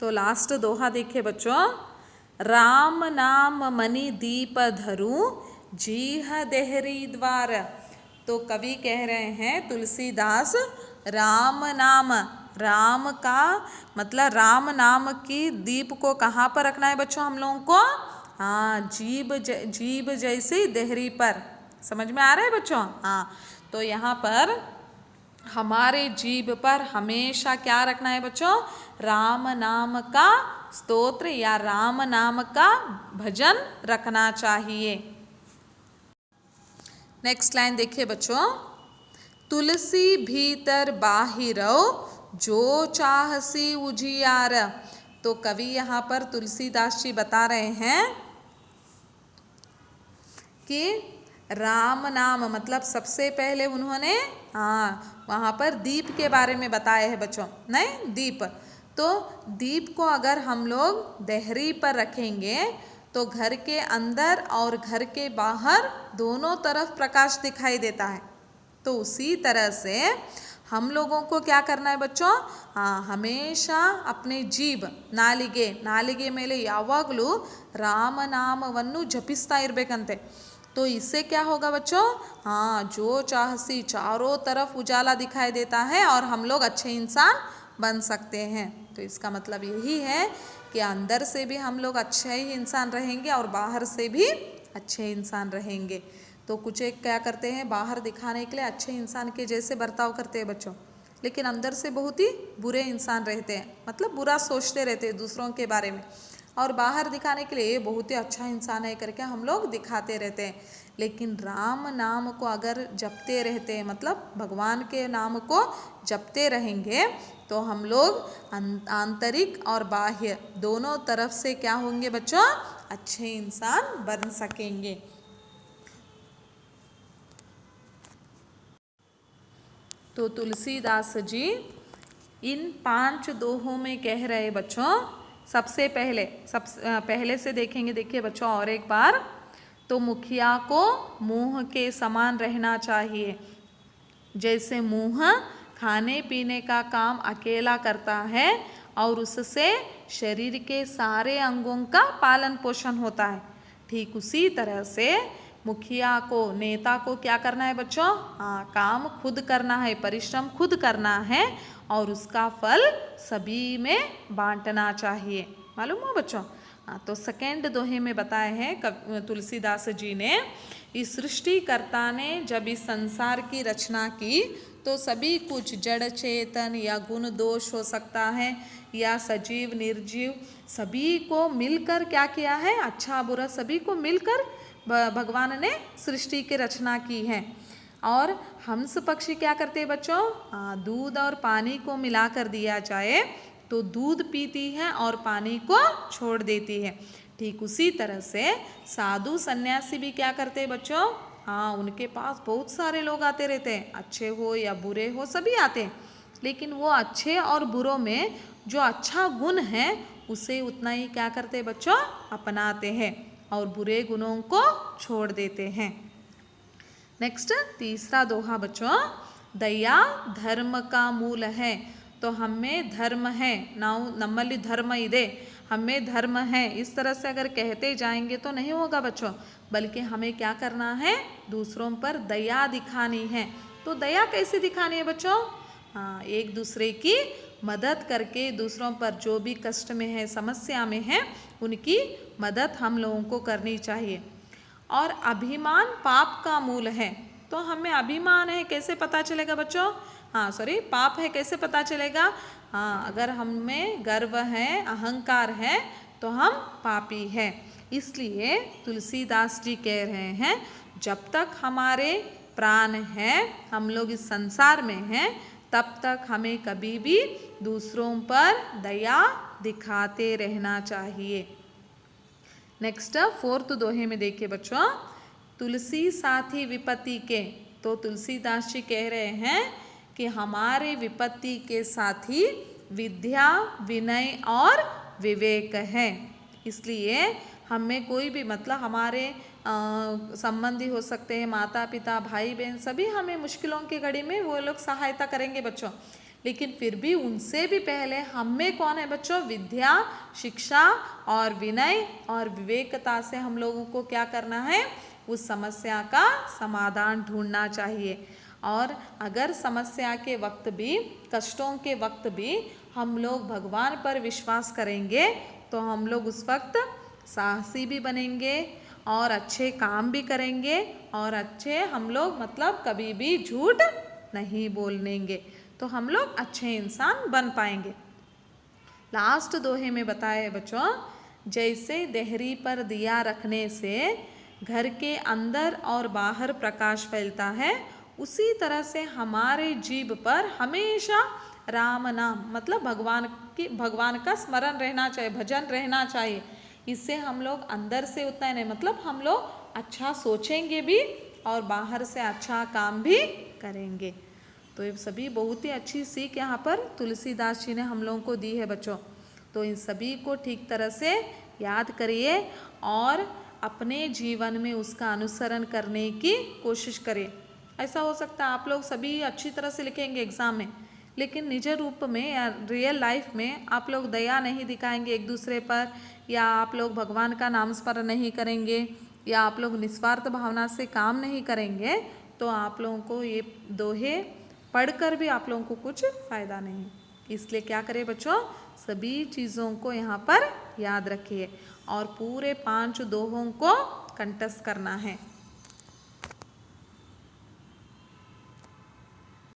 तो लास्ट दोहा देखिए बच्चों, राम नाम मणि दीप धरूं जीह देहरी द्वार। तो कवि कह रहे हैं तुलसीदास, राम नाम, राम का मतलब राम नाम की दीप को कहाँ पर रखना है बच्चों हम लोगों को? हाँ, जीभ जैसी देहरी पर। समझ में आ रहा है बच्चों? हाँ, तो यहाँ पर हमारे जीभ पर हमेशा क्या रखना है बच्चों? राम नाम का स्तोत्र या राम नाम का भजन रखना चाहिए। नेक्स्ट लाइन देखिए बच्चों, तुलसी भीतर बाहिरो जो चाहसी उजियार। तो कवि यहाँ पर तुलसीदास जी बता रहे हैं कि राम नाम मतलब सबसे पहले उन्होंने वहाँ पर दीप के बारे में बताया है बच्चों, नहीं दीप। तो दीप को अगर हम लोग देहरी पर रखेंगे तो घर के अंदर और घर के बाहर दोनों तरफ प्रकाश दिखाई देता है। तो उसी तरह से हम लोगों को क्या करना है बच्चों? हमेशा अपने जीभ ನಾಲಿಗೆ ಮೇಲೆ ಯಾವಾಗಲೂ ರಾಮನಾಮವನ್ನು ಜಪಿಸ್ತಾ ಇರಬೇಕಂತೆ। तो इससे क्या होगा बच्चों? जो चाहसी चारों तरफ उजाला दिखाई देता है और हम लोग अच्छे इंसान बन सकते हैं। तो इसका मतलब यही है कि अंदर से भी हम लोग अच्छे ही इंसान रहेंगे और बाहर से भी अच्छे इंसान रहेंगे। तो कुछ एक क्या करते हैं, बाहर दिखाने के लिए अच्छे इंसान के जैसे बर्ताव करते हैं बच्चों, लेकिन अंदर से बहुत ही बुरे इंसान रहते हैं, मतलब बुरा सोचते रहते हैं दूसरों के बारे में। और बाहर दिखाने के लिए बहुत ही अच्छा इंसान है करके हम लोग दिखाते रहते हैं। लेकिन राम नाम को अगर जपते रहते हैं, मतलब भगवान के नाम को जपते रहेंगे, तो हम लोग आंतरिक और बाह्य दोनों तरफ से क्या होंगे बच्चों? अच्छे इंसान बन सकेंगे। तो तुलसीदास जी इन 5 दोहों में कह रहे बच्चों, सबसे पहले से देखेंगे, देखिए बच्चों और एक बार। तो मुखिया को मुंह के समान रहना चाहिए, जैसे मुंह खाने पीने का काम अकेला करता है और उससे शरीर के सारे अंगों का पालन पोषण होता है, ठीक उसी तरह से मुखिया को, नेता को क्या करना है बच्चों? काम खुद करना है, परिश्रम खुद करना है और उसका फल सभी में बांटना चाहिए। मालूम हो बच्चों? तो सेकेंड दोहे में बताए हैं तुलसीदास जी ने, इस सृष्टिकर्ता ने जब इस संसार की रचना की तो सभी कुछ जड़ चेतन या गुण दोष हो सकता है या सजीव निर्जीव, सभी को मिलकर क्या किया है? अच्छा बुरा सभी को मिलकर भगवान ने सृष्टि की रचना की है। और हंस पक्षी क्या करते हैं बच्चों? दूध और पानी को मिलाकर दिया जाए तो दूध पीती है और पानी को छोड़ देती है। ठीक उसी तरह से साधु सन्यासी भी क्या करते हैं बच्चों? उनके पास बहुत सारे लोग आते रहते हैं, अच्छे हो या बुरे हो सभी आते हैं, लेकिन वो अच्छे और बुरों में जो अच्छा गुण है उसे उतना ही क्या करते हैं बच्चों? अपनाते हैं और बुरे गुणों को छोड़ देते हैं। नेक्स्ट तीसरा दोहा बच्चों, दया धर्म का मूल है। तो हमें धर्म है, नम्मली धर्म इदे, हमें धर्म है, इस तरह से अगर कहते जाएंगे तो नहीं होगा बच्चों, बल्कि हमें क्या करना है? दूसरों पर दया दिखानी है। तो दया कैसे दिखानी है बच्चों? एक दूसरे की मदद करके, दूसरों पर जो भी कष्ट में है, समस्या में है, उनकी मदद हम लोगों को करनी चाहिए। और अभिमान पाप का मूल है। तो हमें अभिमान है कैसे पता चलेगा बच्चों? पाप है कैसे पता चलेगा? अगर हमें गर्व है, अहंकार है तो हम पापी हैं। इसलिए तुलसीदास जी कह रहे हैं, जब तक हमारे प्राण हैं, हम लोग इस संसार में हैं, तब तक हमें कभी भी दूसरों पर दया दिखाते रहना चाहिए। नेक्स्ट फोर्थ दोहे में देखिए बच्चों, तुलसी साथी विपत्ति के। तो तुलसीदास जी कह रहे हैं कि हमारे विपत्ति के साथी विद्या, विनय और विवेक है। इसलिए हमें कोई भी, मतलब हमारे संबंधी हो सकते हैं, माता पिता भाई बहन, सभी हमें मुश्किलों की घड़ी में वो लोग सहायता करेंगे बच्चों, लेकिन फिर भी उनसे भी पहले हम में कौन है बच्चों? विद्या, शिक्षा और विनय और विवेकता से हम लोगों को क्या करना है? उस समस्या का समाधान ढूंढना चाहिए। और अगर समस्या के वक्त भी, कष्टों के वक्त भी हम लोग भगवान पर विश्वास करेंगे तो हम लोग उस वक्त साहसी भी बनेंगे और अच्छे काम भी करेंगे और अच्छे हम लोग मतलब कभी भी झूठ नहीं बोलेंगे, तो हम लोग अच्छे इंसान बन पाएंगे। लास्ट दोहे में बताया है बच्चों, जैसे देहरी पर दिया रखने से घर के अंदर और बाहर प्रकाश फैलता है, उसी तरह से हमारे जीभ पर हमेशा राम नाम मतलब भगवान का स्मरण रहना चाहिए, भजन रहना चाहिए। इससे हम लोग अंदर से उतना नहीं मतलब हम लोग अच्छा सोचेंगे भी और बाहर से अच्छा काम भी करेंगे। तो ये सभी बहुत ही अच्छी सीख यहाँ पर तुलसीदास जी ने हम लोगों को दी है बच्चों। तो इन सभी को ठीक तरह से याद करिए और अपने जीवन में उसका अनुसरण करने की कोशिश करिए। ऐसा हो सकता है आप लोग सभी अच्छी तरह से लिखेंगे एग्ज़ाम में, लेकिन निज रूप में या रियल लाइफ में आप लोग दया नहीं दिखाएंगे एक दूसरे पर, या आप लोग भगवान का नाम स्मरण नहीं करेंगे, या आप लोग निस्वार्थ भावना से काम नहीं करेंगे, तो आप लोगों को ये दोहे पढ़कर भी आप लोगों को कुछ फ़ायदा नहीं। इसलिए क्या करें बच्चों, सभी चीज़ों को यहाँ पर याद रखिए और पूरे 5 दोहों को कंठस्थ करना है।